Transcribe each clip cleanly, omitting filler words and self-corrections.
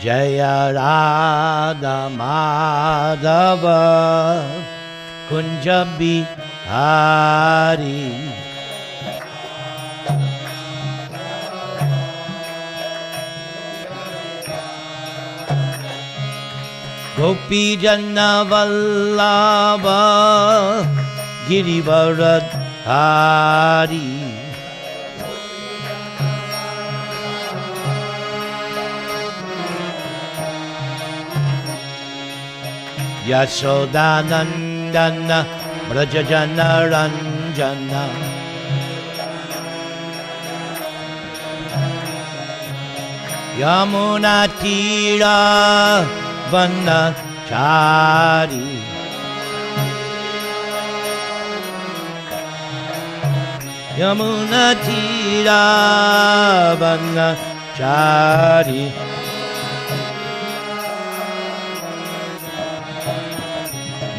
Jaya Radha Madhava Kunja Bihari. Gopi Janna Vallabha Girivaradhari. Yashodanandana Brajajana Ranjana. Yamuna Tira Vanachari. Yamuna Tira Vanachari.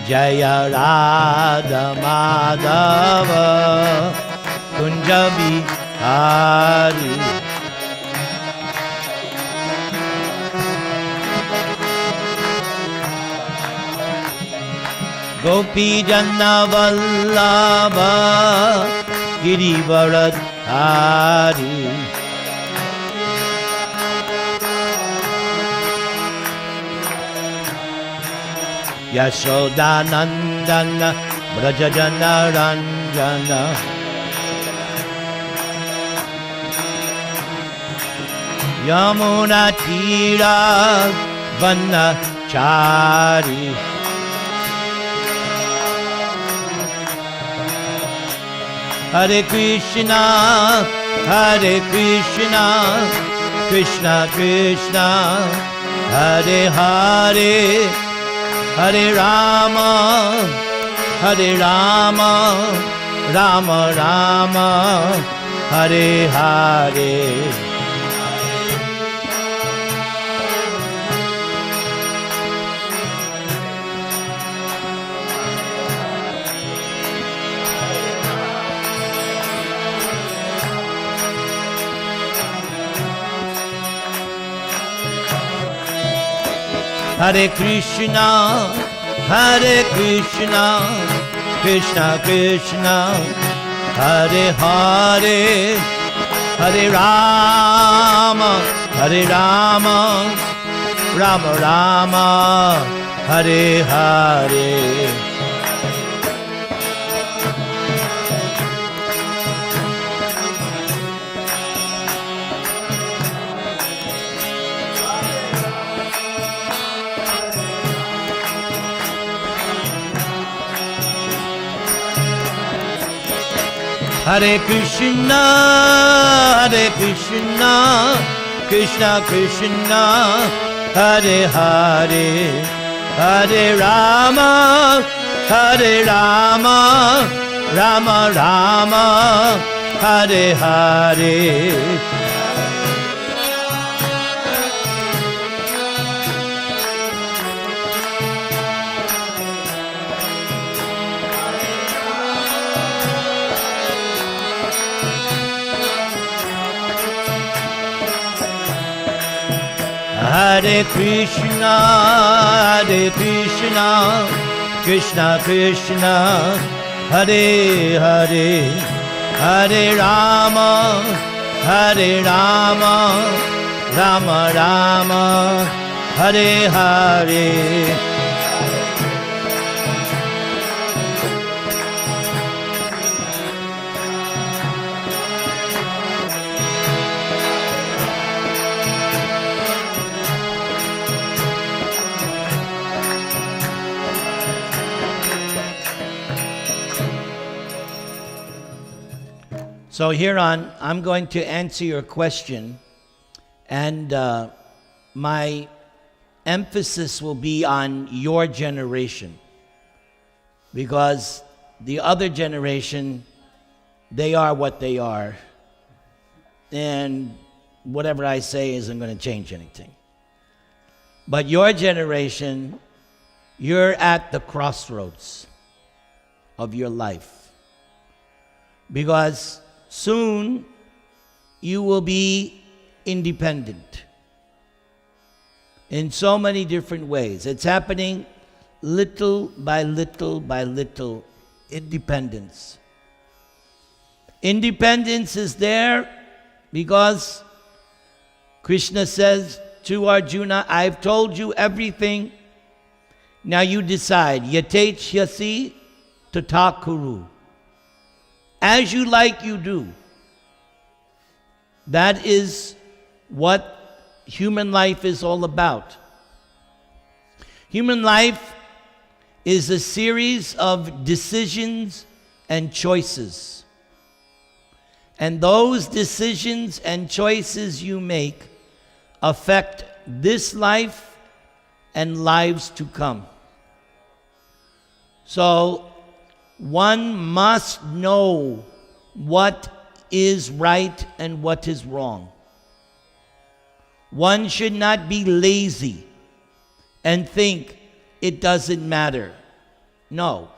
Jaya Radha Madhava Kunja Bihari. Gopi Janna Vallabha Girivaradhari. Yashodanandana Brajajana Ranjana. Yamuna Tira Vanachari. Hare Krishna, Hare Krishna, Krishna Krishna, Hare Hare, Hare Rama, Hare Rama, Rama Rama, Hare Hare. Hare Krishna, Hare Krishna, Krishna Krishna, Hare Hare, Hare Rama, Hare Rama, Rama Rama, Hare Hare. Hare Krishna, Hare Krishna, Krishna Krishna, Hare Hare, Hare Rama, Hare Rama, Rama Rama, Hare Hare. Hare Krishna, Hare Krishna, Krishna Krishna, Hare Hare, Hare Rama, Hare Rama, Rama Rama, Hare Hare. So here on, I'm going to answer your question, and my emphasis will be on your generation, because the other generation, they are what they are, and whatever I say isn't going to change anything. But your generation, you're at the crossroads of your life, because soon you will be independent. in so many different ways. It's happening little by little by little. Independence. Independence is there because Krishna says to Arjuna, I've told you everything. Now you decide. Yatechyasi tata kuru. As you like, you do. That is what human life is all about. Human life is a series of decisions and choices. And those decisions and choices you make affect this life and lives to come. So one must know what is right and what is wrong. One should not be lazy and think it doesn't matter. No.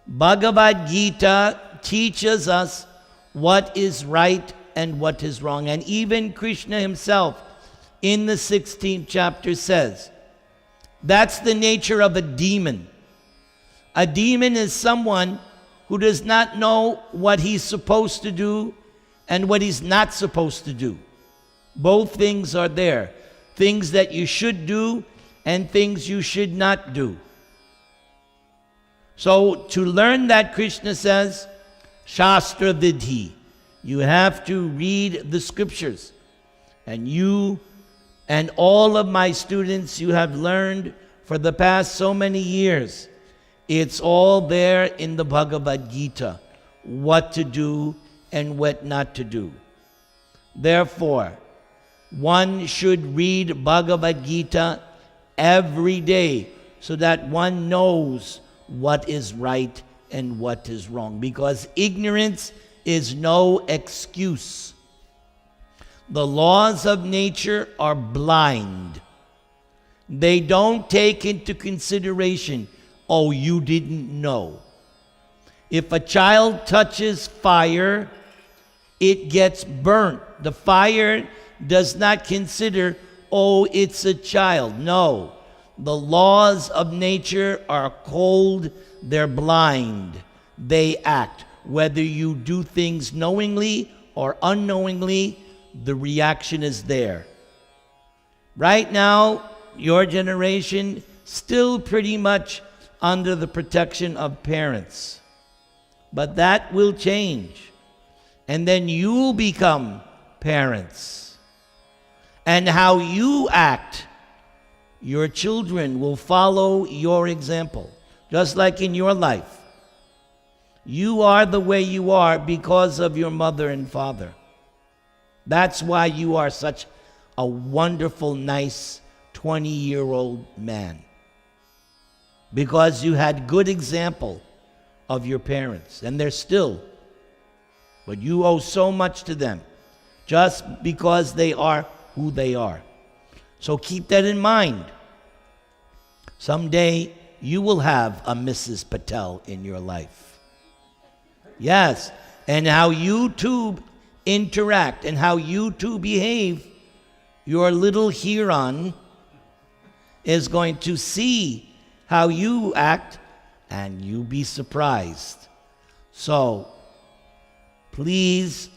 Bhagavad Gita teaches us what is right and what is wrong. And even Krishna himself in the 16th chapter says, that's the nature of a demon. A demon is someone who does not know what he's supposed to do and what he's not supposed to do. Both things are there. Things that you should do and things you should not do. So to learn that, Krishna says, Shastra Vidhi. You have to read the scriptures. And you and all of my students, you have learned for the past so many years. It's all there in the Bhagavad Gita, what to do and what not to do. Therefore, one should read Bhagavad Gita every day so that one knows what is right and what is wrong. Because ignorance is no excuse. The laws of nature are blind. They don't take into consideration, oh, you didn't know. If a child touches fire, it gets burnt. The fire does not consider, oh, it's a child. No. The laws of nature are cold, they're blind. They act. Whether you do things knowingly or unknowingly, the reaction is there. Right now, your generation still pretty much under the protection of parents. But that will change. And then you'll become parents. And how you act, your children will follow your example. Just like in your life. You are the way you are because of your mother and father. That's why you are such a wonderful, nice 20-year-old man. Because you had good example of your parents. And they're still. But you owe so much to them. Just because they are who they are. So keep that in mind. Someday you will have a Mrs. Patel in your life. Yes. And how you two interact and how you two behave, your little Huron is going to see how you act and you be surprised. So, please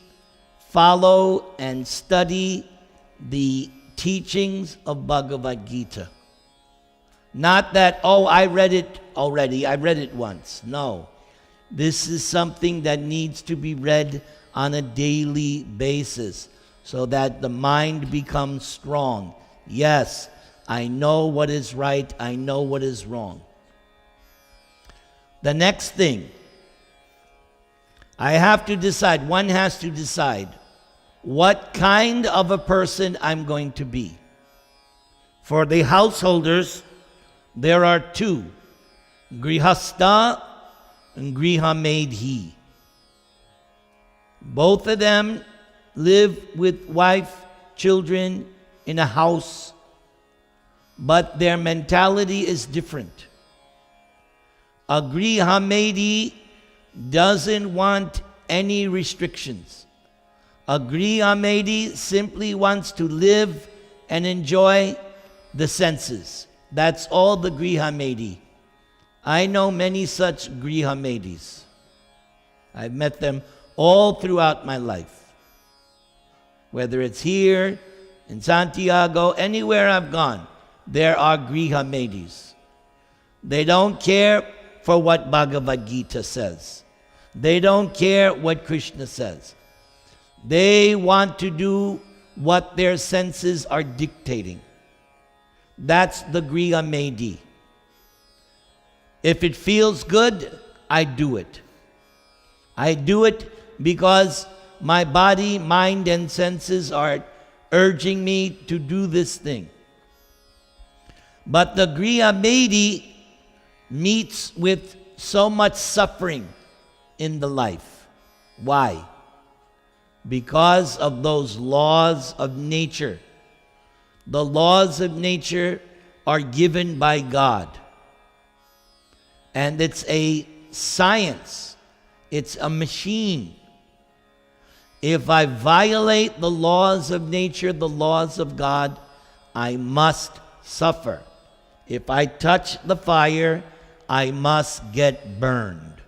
follow and study the teachings of Bhagavad Gita. Not that, oh, I read it already, I read it once. No. This is something that needs to be read on a daily basis so that the mind becomes strong. Yes, I know what is right, I know what is wrong. The next thing, I have to decide, one has to decide what kind of a person I'm going to be. For the householders, there are two, Grihastha and Grihamedhi. Both of them live with wife, children in a house, but their mentality is different. A Grihamedhi doesn't want any restrictions. A Grihamedhi simply wants to live and enjoy the senses. That's all the Grihamedi. I know many such Grihamedis. I've met them all throughout my life. Whether it's here, in Santiago, anywhere I've gone, there are Grihamedis. They don't care for what Bhagavad Gita says. They don't care what Krishna says. They want to do what their senses are dictating. That's the Grihamedi. If it feels good, I do it. I do it because my body, mind, and senses are urging me to do this thing. But the Grihamedi meets with so much suffering in the life. Why? Because of those laws of nature. The laws of nature are given by God. And it's a science. It's a machine. If I violate the laws of nature, the laws of God, I must suffer. If I touch the fire, I must get burned.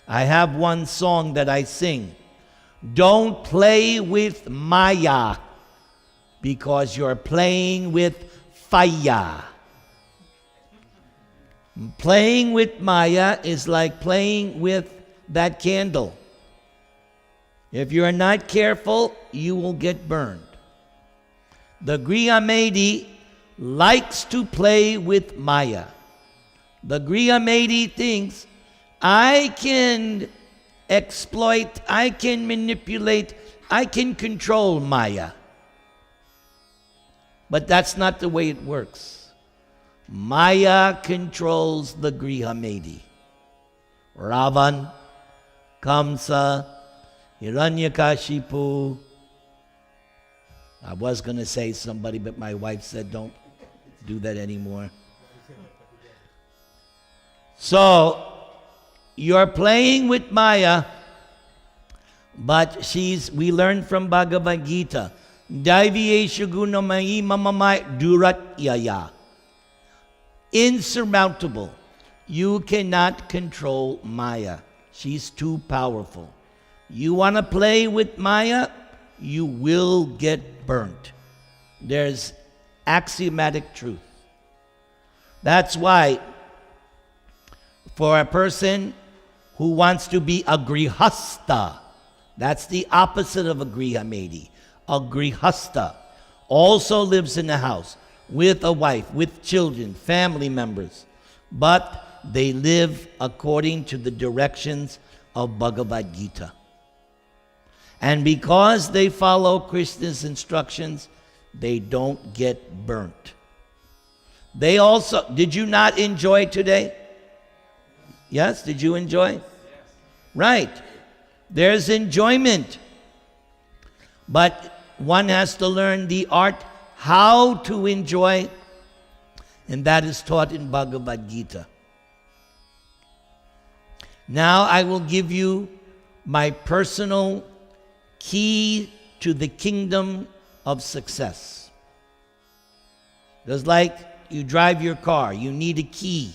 I have one song that I sing. Don't play with Maya, because you're playing with fire. Playing with Maya is like playing with that candle. If you're not careful, you will get burned. The Grihamedi likes to play with Maya. The Grihamedi thinks, I can exploit, I can manipulate, I can control Maya. But that's not the way it works. Maya controls the Grihamedi. Ravan, Kamsa, Hiranyakashipu. I was going to say somebody, but my wife said don't do that anymore. So, you're playing with Maya, but we learn from Bhagavad Gita. Insurmountable. You cannot control Maya. She's too powerful. You want to play with Maya, you will get burnt. There's axiomatic truth. That's why for a person who wants to be a grihasta, that's the opposite of a grihamedi. A grihasta also lives in a house with a wife, with children, family members, but they live according to the directions of Bhagavad Gita. And because they follow Krishna's instructions, they don't get burnt. They also, did you not enjoy today? Yes, did you enjoy? Yes. Right. There's enjoyment. But one has to learn the art how to enjoy, and that is taught in Bhagavad Gita. Now I will give you my personal key to the kingdom of success. Just like you drive your car, you need a key.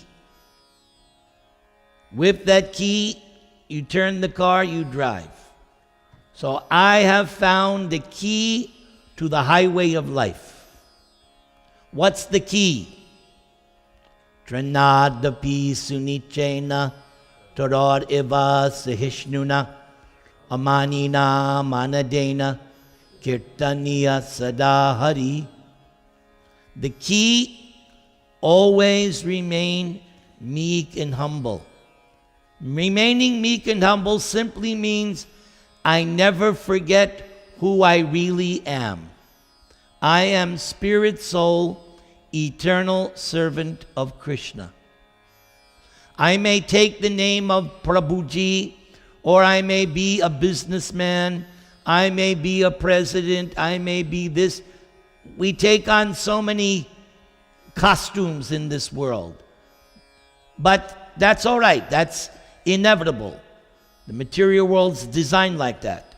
With that key, you turn the car, you drive. So I have found the key to the highway of life. What's the key? Tranadapi sunichena torod eva sahishnuna amanina manadena kirtaniya sadahari. The key, always remain meek and humble. Remaining meek and humble simply means I never forget who I really am. I am spirit, soul, eternal servant of Krishna. I may take the name of Prabhuji, or I may be a businessman, I may be a president, I may be this. We take on so many costumes in this world. But that's all right. That's inevitable. The material world's designed like that.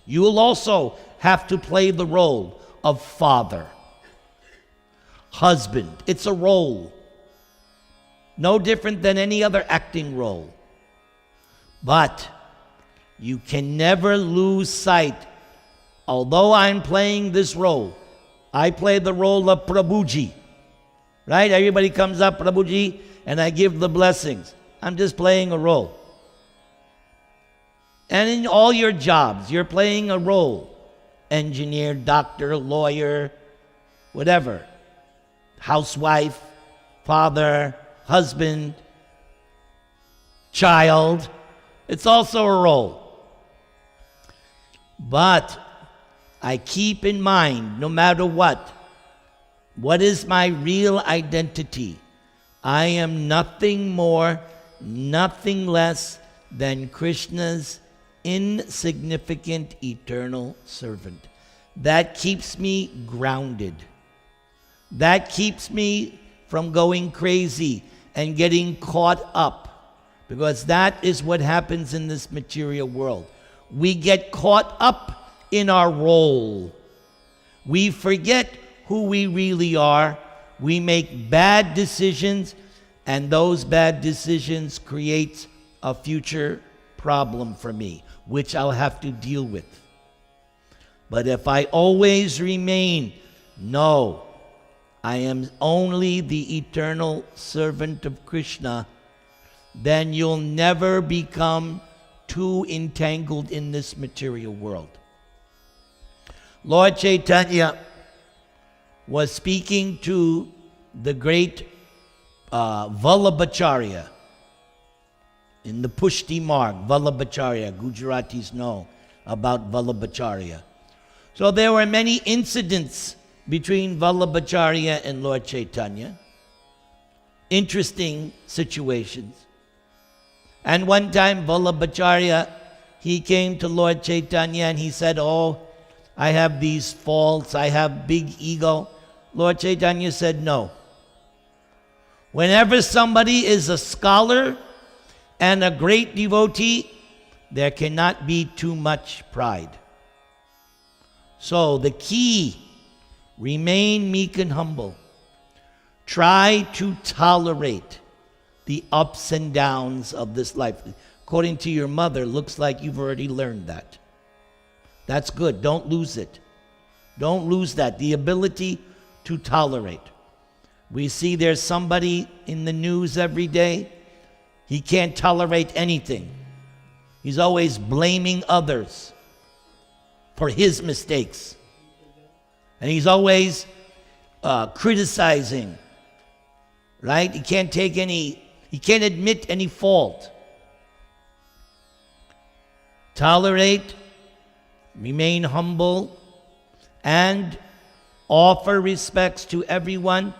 You will also have to play the role of father. husband. It's a role. No different than any other acting role. But you can never lose sight. Although I'm playing this role, I play the role of Prabhuji. Right? Everybody comes up, Prabhuji, and I give the blessings. I'm just playing a role. And in all your jobs, you're playing a role. Engineer, doctor, lawyer, whatever. Housewife, father, husband, child. It's also a role. But I keep in mind, no matter what is my real identity? I am nothing more, nothing less than Krishna's insignificant eternal servant. That keeps me grounded. That keeps me from going crazy and getting caught up, because that is what happens in this material world. We get caught up in our role. We forget who we really are. We make bad decisions, and those bad decisions create a future problem for me, which I'll have to deal with. But if I always remain, no, I am only the eternal servant of Krishna, then you'll never become too entangled in this material world. Lord Chaitanya was speaking to the great Vallabhacharya in the Pushti Marg. Vallabhacharya, Gujaratis know about Vallabhacharya. So there were many incidents between Vallabhacharya and Lord Chaitanya. Interesting situations. And one time Vallabhacharya, he came to Lord Chaitanya and he said, "Oh, I have these faults, I have big ego." Lord Chaitanya said, "No. Whenever somebody is a scholar and a great devotee, there cannot be too much pride. So the key, remain meek and humble. Try to tolerate the ups and downs of this life." According to your mother, looks like you've already learned that. That's good. Don't lose it. Don't lose that. The ability to tolerate. We see there's somebody in the news every day. He can't tolerate anything. He's always blaming others for his mistakes. And he's always criticizing. Right? He can't admit any fault. Tolerate, remain humble, and offer respects to everyone,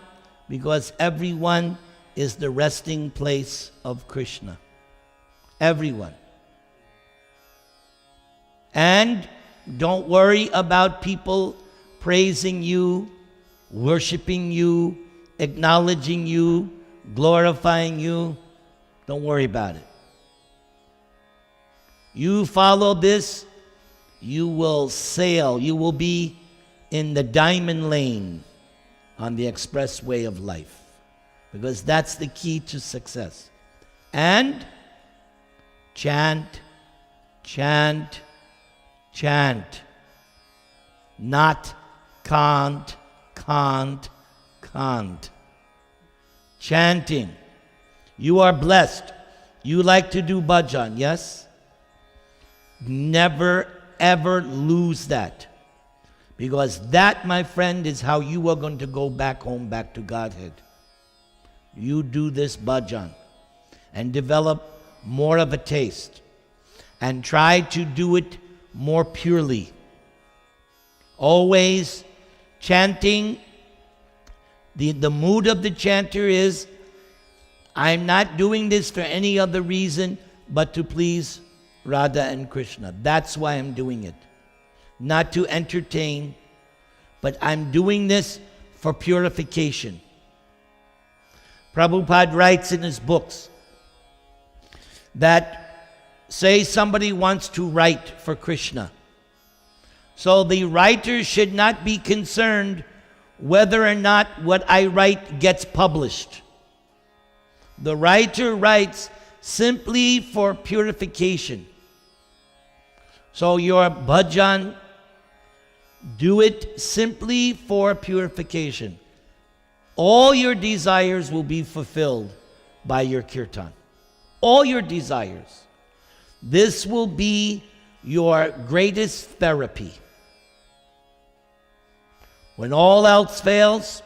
because everyone is the resting place of Krishna. Everyone. And don't worry about people praising you, worshiping you, acknowledging you, glorifying you. Don't worry about it. You follow this, you will sail. You will be in the diamond lane on the expressway of life, because that's the key to success. And chant, chant, chant. Not can't, can't, can't. Chanting. You are blessed. You like to do bhajan, yes? Never ever lose that. Because that, my friend, is how you are going to go back home, back to Godhead. You do this bhajan and develop more of a taste and try to do it more purely. Always chanting. The mood of the chanter is, I'm not doing this for any other reason but to please Radha and Krishna. That's why I'm doing it. Not to entertain, but I'm doing this for purification. Prabhupada writes in his books that, say somebody wants to write for Krishna. So the writer should not be concerned whether or not what I write gets published. The writer writes simply for purification. So your bhajan, do it simply for purification. All your desires will be fulfilled by your kirtan. All your desires. This will be your greatest therapy. When all else fails,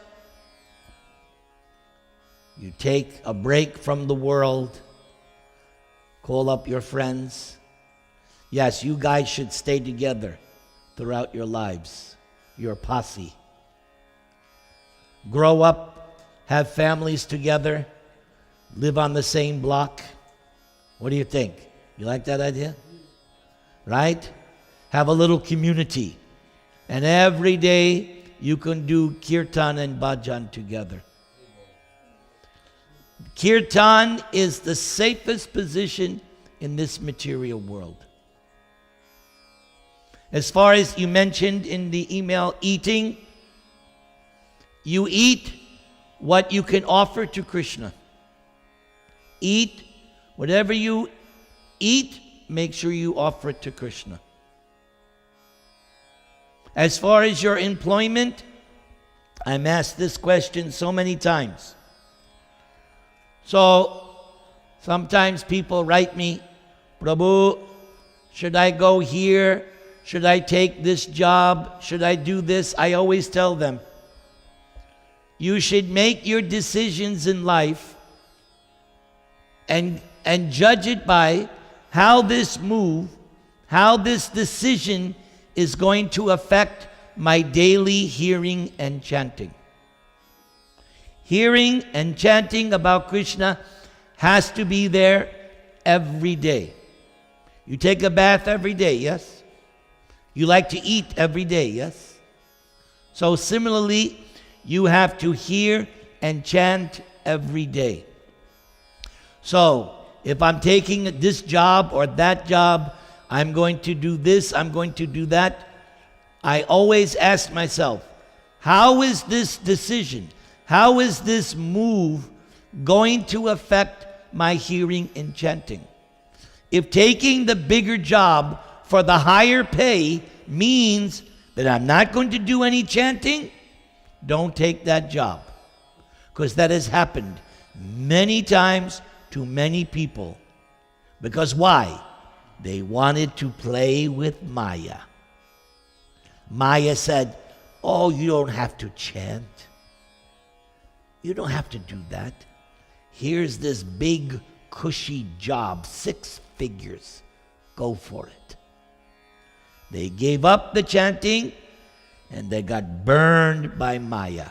you take a break from the world, call up your friends. Yes, you guys should stay together throughout your lives, your posse. Grow up, have families together, live on the same block. What do you think? You like that idea? Right? Have a little community. And every day you can do kirtan and bhajan together. Kirtan is the safest position in this material world. As far as you mentioned in the email, eating, you eat what you can offer to Krishna. Eat whatever you eat, make sure you offer it to Krishna. As far as your employment, I'm asked this question so many times. So sometimes people write me, Prabhu, should I go here? Should I take this job? Should I do this? I always tell them, you should make your decisions in life and judge it by how this move, how this decision is going to affect my daily hearing and chanting. Hearing and chanting about Krishna has to be there every day. You take a bath every day, yes? You like to eat every day, yes? So similarly, you have to hear and chant every day. So, if I'm taking this job or that job, I'm going to do this, I'm going to do that, I always ask myself, how is this decision, how is this move going to affect my hearing and chanting? If taking the bigger job for the higher pay means that I'm not going to do any chanting, don't take that job. Because that has happened many times to many people. Because why? They wanted to play with Maya. Maya said, oh, you don't have to chant. You don't have to do that. Here's this big, cushy job, 6 figures. Go for it. They gave up the chanting and they got burned by Maya.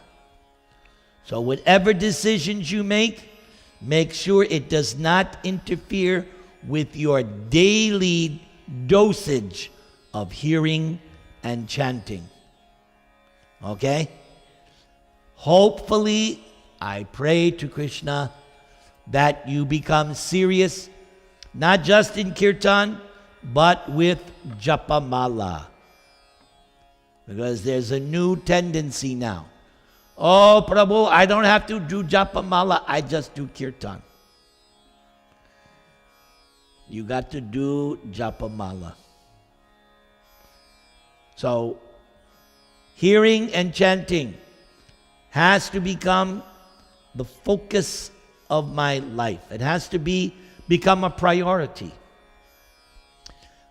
So whatever decisions you make sure it does not interfere with your daily dosage of hearing and chanting. Okay? Hopefully, I pray to Krishna that you become serious, not just in kirtan, but with japamala. Because there's a new tendency now. Oh, Prabhu, I don't have to do japamala, I just do kirtan. You got to do japamala. So, hearing and chanting has to become the focus of my life. It has to become a priority.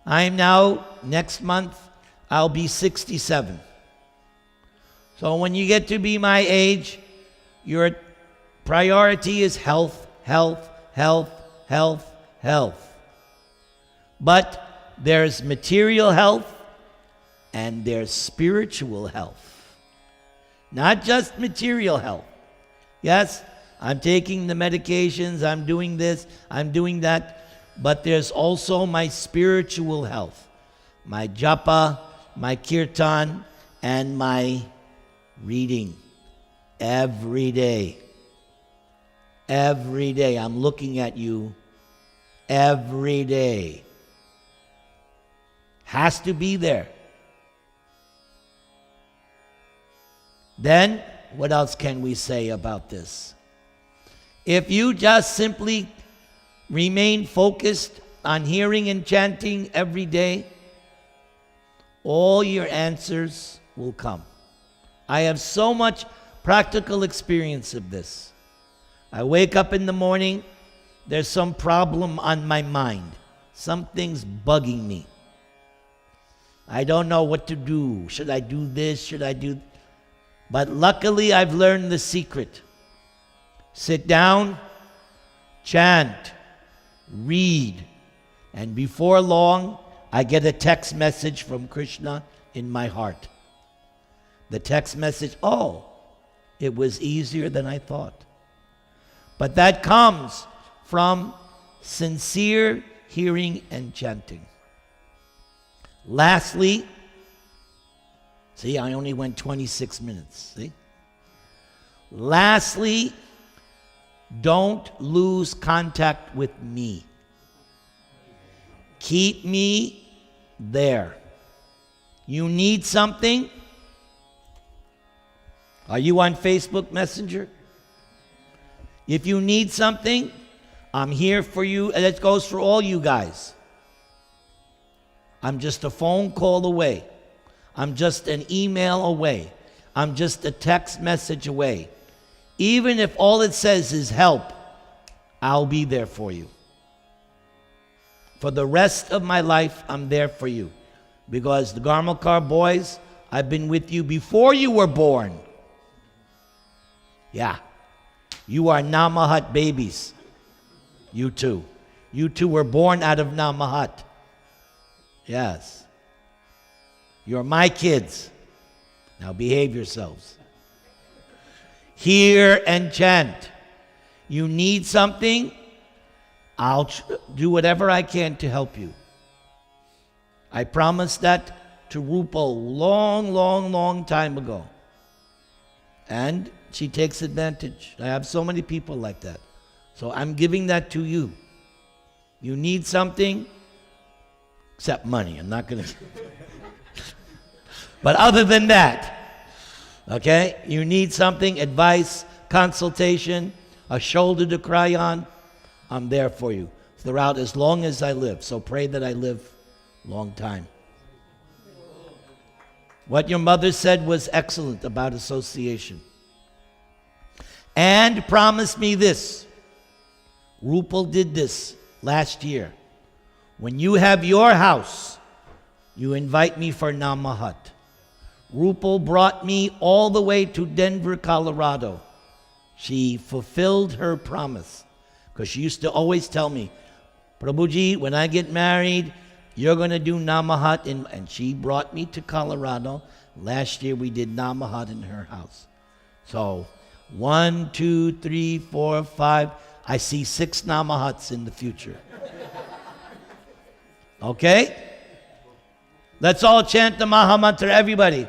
I'm now, next month, I'll be 67. So when you get to be my age, your priority is health, health, health, health, health. But there's material health and there's spiritual health. Not just material health. Yes, I'm taking the medications, I'm doing this, I'm doing that, but there's also my spiritual health. My japa, my kirtan, and my reading every day. Every day. I'm looking at you every day. Has to be there. Then, what else can we say about this? If you just simply remain focused on hearing and chanting every day, all your answers will come. I have so much practical experience of this. I wake up in the morning, there's some problem on my mind. Something's bugging me. I don't know what to do. Should I do this? Should I do... But luckily, I've learned the secret. Sit down, chant, read, and before long, I get a text message from Krishna in my heart. The text message, oh, it was easier than I thought. But that comes from sincere hearing and chanting. Lastly, see, I only went 26 minutes, see? Lastly, don't lose contact with me. Keep me there. You need something? Are you on Facebook Messenger? If you need something, I'm here for you, and it goes for all you guys. I'm just a phone call away. I'm just an email away. I'm just a text message away. Even if all it says is help, I'll be there for you. For the rest of my life, I'm there for you. Because the Garmalkar boys, I've been with you before you were born. Yeah. You are Namahat babies. You too. You two were born out of Namahat. Yes. You're my kids. Now behave yourselves. Hear and chant. You need something? I'll do whatever I can to help you. I promised that to Rupal long time ago. And she takes advantage. I have so many people like that. So I'm giving that to you. You need something? Except money. I'm not going to... But other than that, okay, you need something, advice, consultation, a shoulder to cry on, I'm there for you throughout as long as I live. So pray that I live a long time. What your mother said was excellent about association. And promise me this. Rupal did this last year. When you have your house, you invite me for Namahat. Rupal brought me all the way to Denver, Colorado. She fulfilled her promise. Because she used to always tell me, Prabhuji, when I get married, you're going to do Namahat. And she brought me to Colorado. Last year we did Namahat in her house. So 1, 2, 3, 4, 5. I see 6 Namahats in the future. Okay? Let's all chant the Maha Mantra, everybody.